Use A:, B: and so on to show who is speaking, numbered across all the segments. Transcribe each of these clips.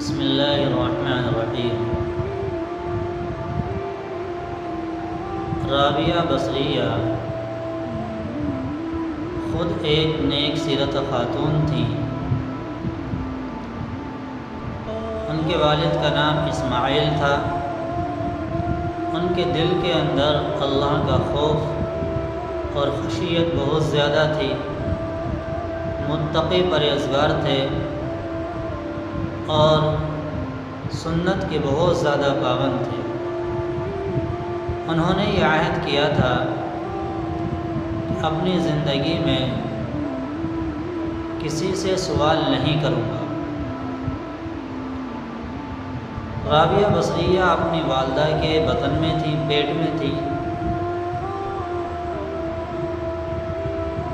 A: بسم اللہ الرحمن الرحیم۔ رابعہ بصریہ خود ایک نیک سیرت خاتون تھیں۔ ان کے والد کا نام اسماعیل تھا۔ ان کے دل کے اندر اللہ کا خوف اور خشیت بہت زیادہ تھی، متقی پرہیزگار تھے اور سنت کے بہت زیادہ پابند تھے۔ انہوں نے یہ عہد کیا تھا کہ اپنی زندگی میں کسی سے سوال نہیں کروں گا۔ رابعہ بصریہ اپنی والدہ کے بطن میں تھی، پیٹ میں تھی۔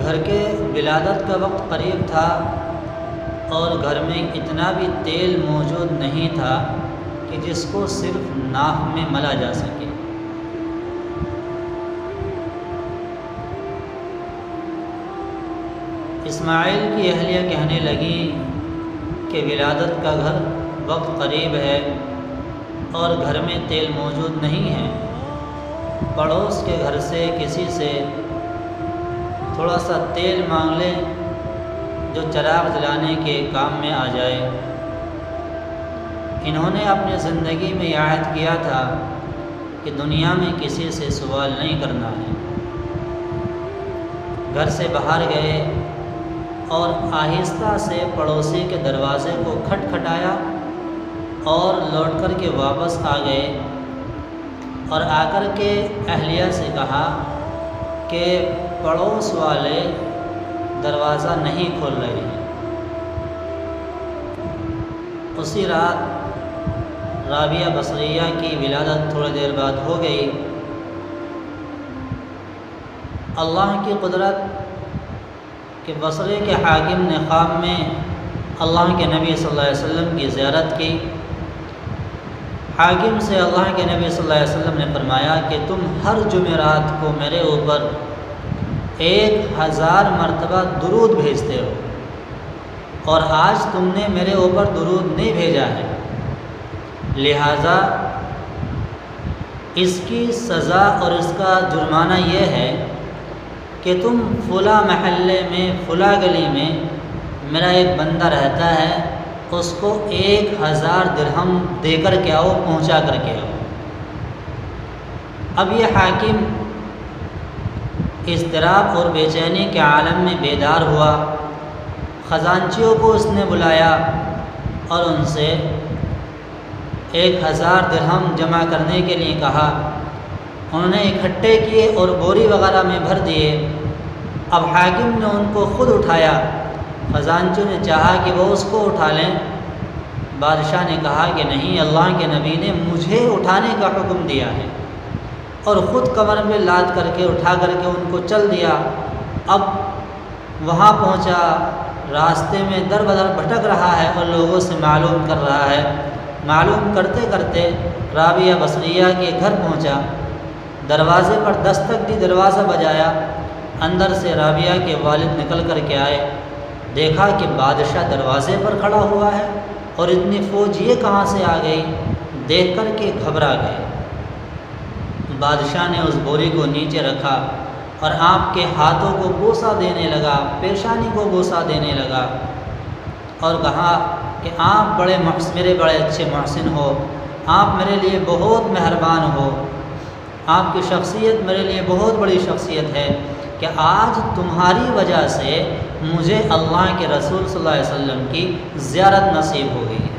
A: گھر کے ولادت کا وقت قریب تھا اور گھر میں اتنا بھی تیل موجود نہیں تھا کہ جس کو صرف ناک میں ملا جا سکے۔ اسماعیل کی اہلیہ کہنے لگی کہ ولادت کا گھر وقت قریب ہے اور گھر میں تیل موجود نہیں ہے، پڑوس کے گھر سے کسی سے تھوڑا سا تیل مانگ لیں جو چراغ جلانے کے کام میں آ جائے۔ انہوں نے اپنی زندگی میں یہ عہد کیا تھا کہ دنیا میں کسی سے سوال نہیں کرنا ہے۔ گھر سے باہر گئے اور آہستہ سے پڑوسی کے دروازے کو کھٹکھٹایا اور لوٹ کر کے واپس آ گئے اور آ کر کے اہلیہ سے کہا کہ پڑوس والے دروازہ نہیں کھول رہے ہیں۔ اسی رات رابعہ بصریہ کی ولادت تھوڑی دیر بعد ہو گئی۔ اللہ کی قدرت کہ بصرے کے حاکم نے خواب میں اللہ کے نبی صلی اللہ علیہ وسلم کی زیارت کی۔ حاکم سے اللہ کے نبی صلی اللہ علیہ وسلم نے فرمایا کہ تم ہر جمعرات کو میرے اوپر 1000 مرتبہ درود بھیجتے ہو اور آج تم نے میرے اوپر درود نہیں بھیجا ہے، لہٰذا اس کی سزا اور اس کا جرمانہ یہ ہے کہ تم فلاں محلے میں فلاں گلی میں میرا ایک بندہ رہتا ہے، اس کو 1000 درہم دے کر کے آؤ، پہنچا کر کے آؤ۔ اب یہ حاکم اضطراب اور بے چینی کے عالم میں بیدار ہوا۔ خزانچیوں کو اس نے بلایا اور ان سے 1000 درہم جمع کرنے کے لیے کہا۔ انہوں نے اکٹھے کیے اور بوری وغیرہ میں بھر دیے۔ اب حاکم نے ان کو خود اٹھایا۔ خزانچیوں نے چاہا کہ وہ اس کو اٹھا لیں، بادشاہ نے کہا کہ نہیں، اللہ کے نبی نے مجھے اٹھانے کا حکم دیا ہے، اور خود کمر میں لاد کر کے اٹھا کر کے ان کو چل دیا۔ اب وہاں پہنچا، راستے میں در بدر بھٹک رہا ہے اور لوگوں سے معلوم کر رہا ہے۔ معلوم کرتے کرتے رابعہ بصریہ کے گھر پہنچا، دروازے پر دستک دی، دروازہ بجایا۔ اندر سے رابعہ کے والد نکل کر کے آئے، دیکھا کہ بادشاہ دروازے پر کھڑا ہوا ہے اور اتنی فوج یہ کہاں سے آ گئی، دیکھ کر کے گھبرا گئے۔ بادشاہ نے اس بوری کو نیچے رکھا اور آپ کے ہاتھوں کو بوسہ دینے لگا، پیشانی کو بوسہ دینے لگا اور کہا کہ آپ میرے بڑے اچھے محسن ہو، آپ میرے لیے بہت مہربان ہو، آپ کی شخصیت میرے لیے بہت بڑی شخصیت ہے کہ آج تمہاری وجہ سے مجھے اللہ کے رسول صلی اللہ علیہ وسلم کی زیارت نصیب ہو گئی ہے،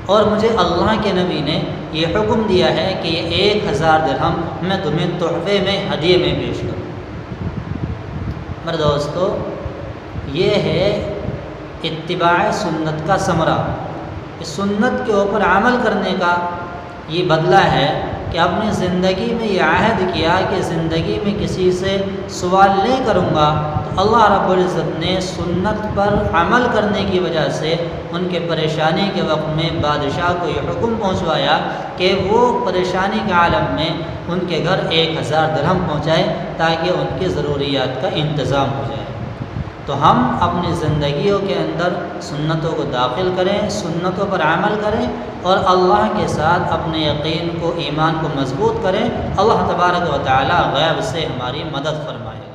A: اور مجھے اللہ کے نبی نے یہ حکم دیا ہے کہ یہ 1000 درہم میں تمہیں تحفے میں ہدیے میں پیش کروں۔ میرے دوستو، یہ ہے اتباع سنت کا ثمرہ۔ اس سنت کے اوپر عمل کرنے کا یہ بدلہ ہے کہ اپنی زندگی میں یہ عہد کیا کہ زندگی میں کسی سے سوال نہیں کروں گا، تو اللہ رب العزت نے سنت پر عمل کرنے کی وجہ سے ان کے پریشانی کے وقت میں بادشاہ کو یہ حکم پہنچوایا کہ وہ پریشانی کے عالم میں ان کے گھر 1000 درہم پہنچائے تاکہ ان کی ضروریات کا انتظام ہو جائے۔ تو ہم اپنی زندگیوں کے اندر سنتوں کو داخل کریں، سنتوں پر عمل کریں اور اللہ کے ساتھ اپنے یقین کو، ایمان کو مضبوط کریں۔ اللہ تبارک و تعالی غیب سے ہماری مدد فرمائے۔